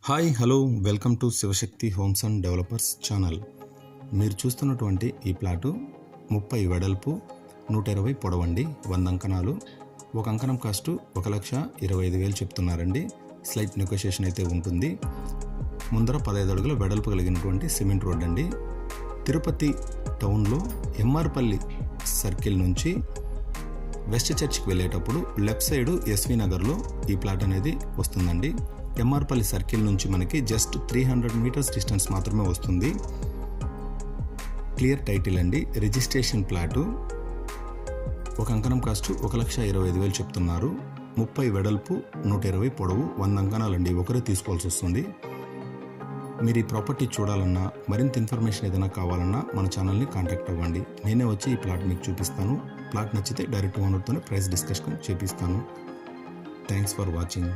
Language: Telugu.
Hi hello welcome to Shivashakti homes and developers channel. మీరు చూస్తున్నటువంటి ఈ ప్లాటు 30 వెడల్పు 120 పొడవండి, 100 అంకణాలు. ఒక అంకణం కాస్టు 1,25,000 చెప్తున్నారండి. స్లైట్ నెగోషియేషన్ అయితే ఉంటుంది. ముందర 15 అడుగుల వెడల్పు కలిగినటువంటి సిమెంట్ రోడ్ అండి. తిరుపతి టౌన్లో ఎంఆర్పల్లి సర్కిల్ నుంచి వెస్ట్ చర్చ్కి వెళ్ళేటప్పుడు లెఫ్ట్ సైడ్ ఎస్వి నగర్లో ఈ ప్లాట్ అనేది వస్తుందండి. ఎంఆర్పల్లి సర్కిల్ నుంచి మనకి జస్ట్ 300 మీటర్స్ డిస్టెన్స్ మాత్రమే వస్తుంది. క్లియర్ టైటిల్ అండి, రిజిస్ట్రేషన్ ప్లాటు. ఒక అంకణం కాస్ట్ 1,25,000 చెప్తున్నారు. 30 వెడల్పు 120 పొడవు, 100 అంకణాలండి. ఒకరే తీసుకోవాల్సి వస్తుంది. మీరు ఈ ప్రాపర్టీ చూడాలన్నా, మరింత ఇన్ఫర్మేషన్ ఏదైనా కావాలన్నా మన ఛానల్ని కాంటాక్ట్ అవ్వండి. నేనే వచ్చి ఈ ప్లాట్ మీకు చూపిస్తాను. ప్లాట్ నచ్చితే డైరెక్ట్ ఓనర్తోనే ప్రైస్ డిస్కషన్ చేపిస్తాను. Thanks for watching.